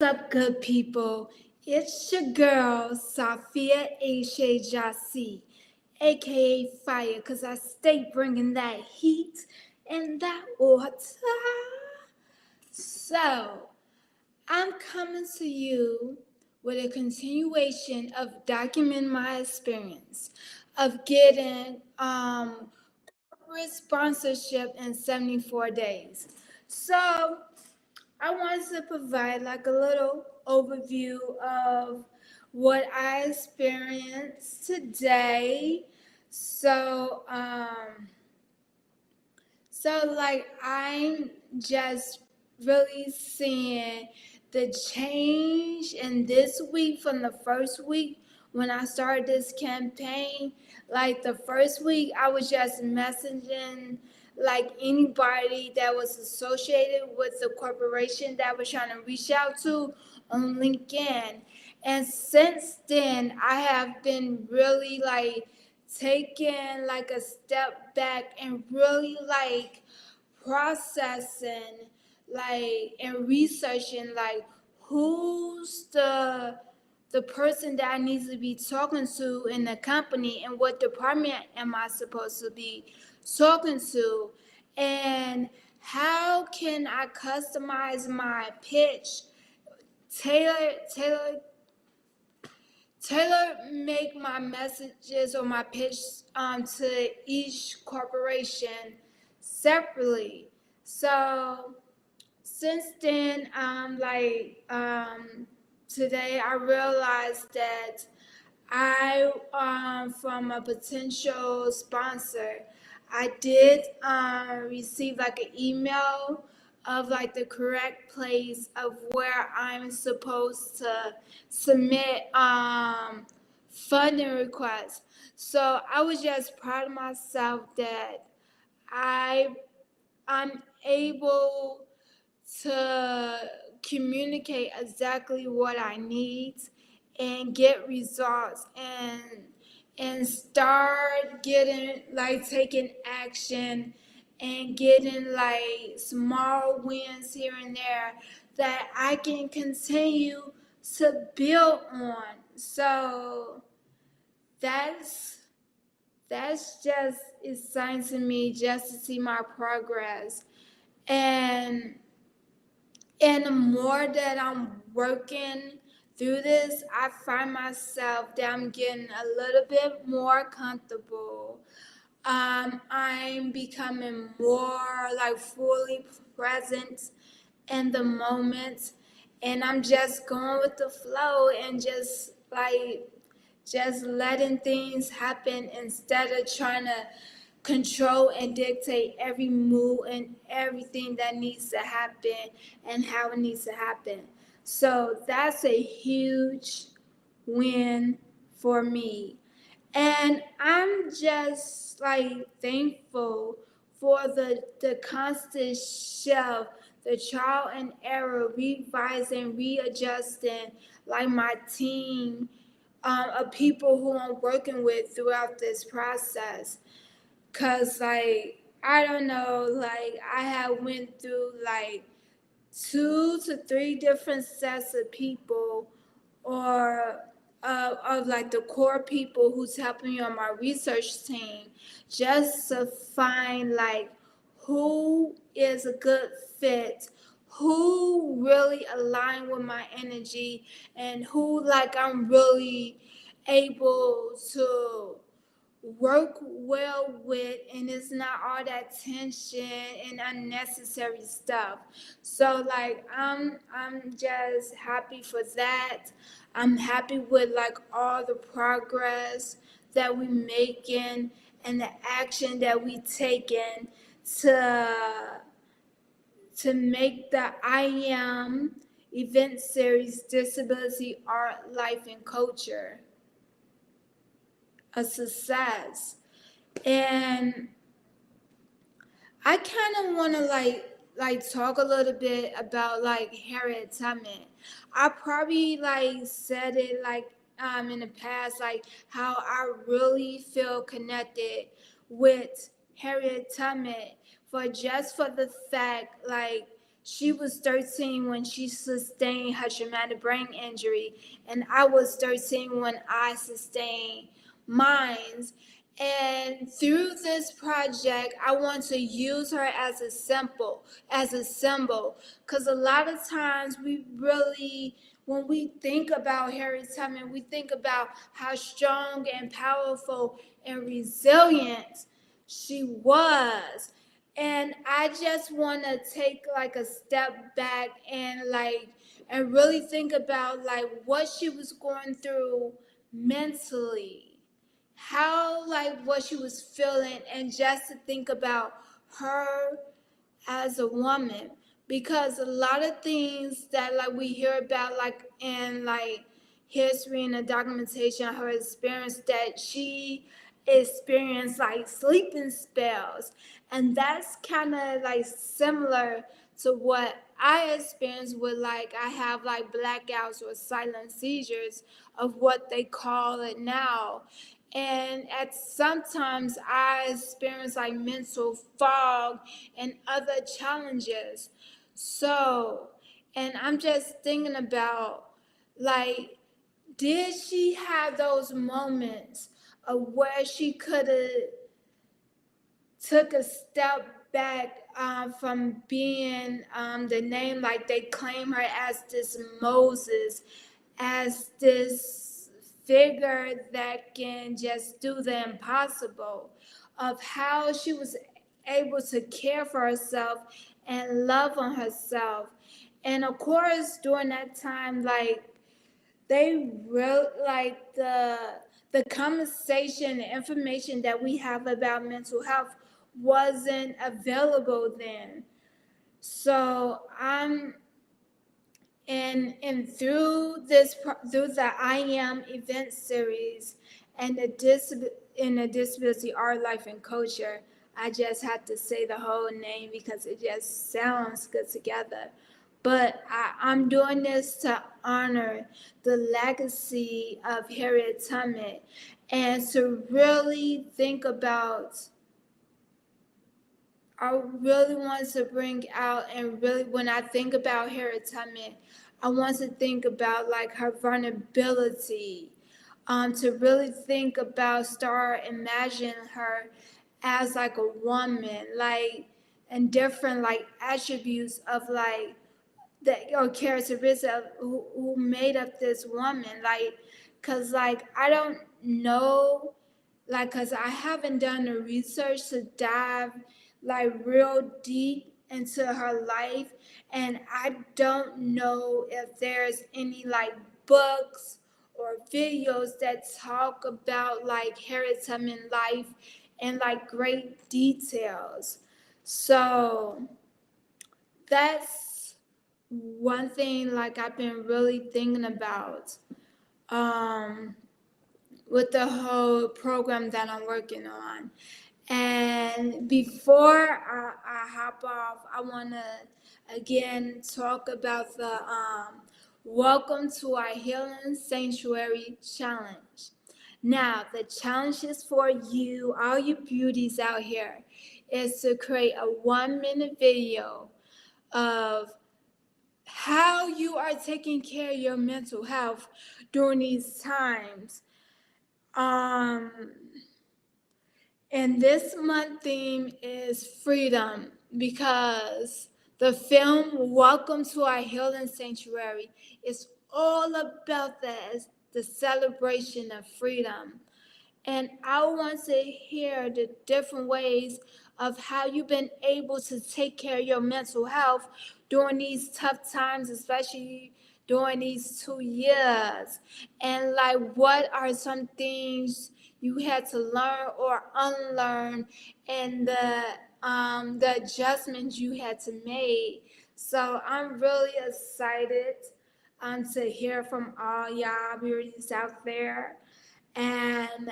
What's up, good people? It's your girl, Safia Aisha Jassi, aka Fire, because I stay bringing that heat and that water. So, I'm coming to you with a continuation of documenting my experience of getting corporate sponsorship in 74 days. So, I wanted to provide like a little overview of what I experienced today. So, like I'm just really seeing the change in this week from the first week when I started this campaign. Like the first week, I was just messaging like anybody that was associated with the corporation that I was trying to reach out to on LinkedIn. And since then, I have been really like taking like a step back and really like processing like and researching like who's the person that I need to be talking to in the company and what department am I supposed to be talking to, and how can I customize my pitch, tailor tailor tailor make my messages or my pitch to each corporation separately. So since then, today I realized that I from a potential sponsor, I did receive like an email of like the correct place of where I'm supposed to submit funding requests. So I was just proud of myself that I I'm able to communicate exactly what I need and get results and start getting like taking action and getting like small wins here and there that I can continue to build on. So that's that's just exciting to me just to see my progress. And and the more that I'm working through this, I find myself that I'm getting a little bit more comfortable. I'm becoming more like fully present in the moment, and I'm just going with the flow and just letting things happen instead of trying to control and dictate every move and everything that needs to happen and how it needs to happen. So that's a huge win for me. And I'm just like thankful for the constant shift, the trial and error, revising, readjusting, like my team of people who I'm working with throughout this process. Cause like I don't know, like I have went through like 2 to 3 different sets of people or of like the core people who's helping me on my research team just to find like who is a good fit, who really align with my energy, and who like I'm really able to work well with, and it's not all that tension and unnecessary stuff. So like I'm just happy for that. I'm happy with like all the progress that we making and the action that we taking to make the I Am event series Disability Art Life and Culture a success. And I kind of want to talk a little bit about like Harriet Tubman. I probably like said it like in the past, like how I really feel connected with Harriet Tubman for just for the fact like She was 13 when she sustained her traumatic brain injury, and I was 13 when I sustained mine. And through this project, I want to use her as a symbol, because a lot of times when we think about Harriet Tubman, we think about how strong and powerful and resilient she was. And I just want to take like a step back and really think about like what she was going through mentally, how like what she was feeling, and just to think about her as a woman, because a lot of things that like we hear about like in like history and the documentation of her experience, that she experienced like sleeping spells, and that's kind of like similar to what I experienced with like I have like blackouts or silent seizures of what they call it now. And at sometimes I experience like mental fog and other challenges. So, and I'm just thinking about like, did she have those moments of where she could have took a step back from being the name, like they claim her as this Moses, as this figure that can just do the impossible, of how she was able to care for herself and love on herself. And of course, during that time, like they wrote like the conversation, the information that we have about mental health wasn't available then. So and through the I Am event series and in the disability art, life and culture, I just had to say the whole name because it just sounds good together. But I'm doing this to honor the legacy of Harriet Tubman and to really think about. I really want to bring out, and really when I think about Harriet Tubman, I want to think about like her vulnerability, to really think about, start imagine her as like a woman, like and different like attributes of like that or characteristics of who made up this woman, like, cause like I don't know, like, cause I haven't done the research to dive like real deep into her life, and I don't know if there's any like books or videos that talk about like Harriet Tubman life in like great details. So that's one thing like I've been really thinking about with the whole program that I'm working on. And before I hop off, I want to again talk about the Welcome to Our Healing Sanctuary Challenge. Now, the challenge is for you, all you beauties out here, is to create a 1-minute video of how you are taking care of your mental health during these times. And this month theme is freedom, because the film Welcome to Our Healing Sanctuary is all about the celebration of freedom. And I want to hear the different ways of how you've been able to take care of your mental health during these tough times, especially during these 2 years. And like, what are some things you had to learn or unlearn, and the adjustments you had to make. So I'm really excited to hear from all y'all beauties out there. And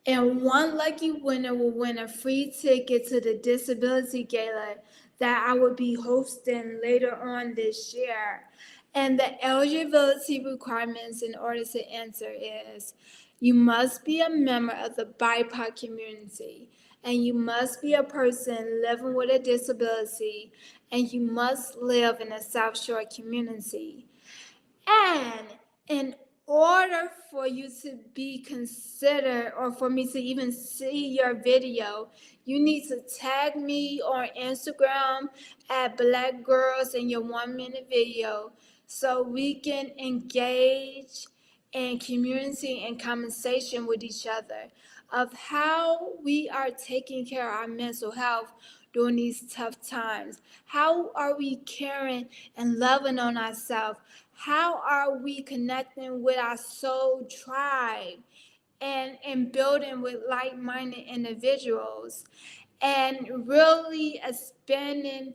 one lucky winner will win a free ticket to the Disability Gala that I will be hosting later on this year. And the eligibility requirements in order to enter is you must be a member of the BIPOC community, and you must be a person living with a disability, and you must live in a South Shore community. And in order for you to be considered, or for me to even see your video, you need to tag me on Instagram at Black Girls in your 1 minute video, so we can engage in community and conversation with each other of how we are taking care of our mental health during these tough times. How are we caring and loving on ourselves? How are we connecting with our soul tribe and building with like-minded individuals, and really expanding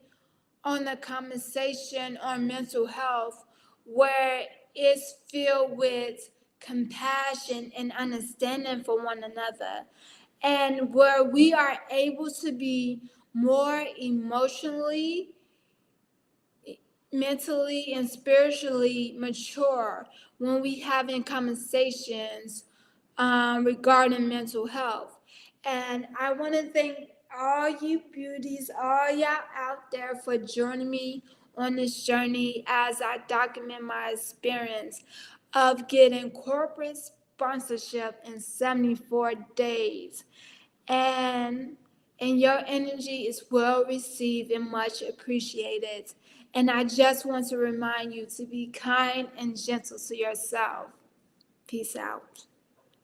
on the conversation on mental health, where it's filled with compassion and understanding for one another, and where we are able to be more emotionally, mentally, and spiritually mature when we having conversations regarding mental health. And I want to thank all you beauties, all y'all out there, for joining me on this journey as I document my experience of getting corporate sponsorship in 74 days. And your energy is well received and much appreciated. And I just want to remind you to be kind and gentle to yourself. Peace out.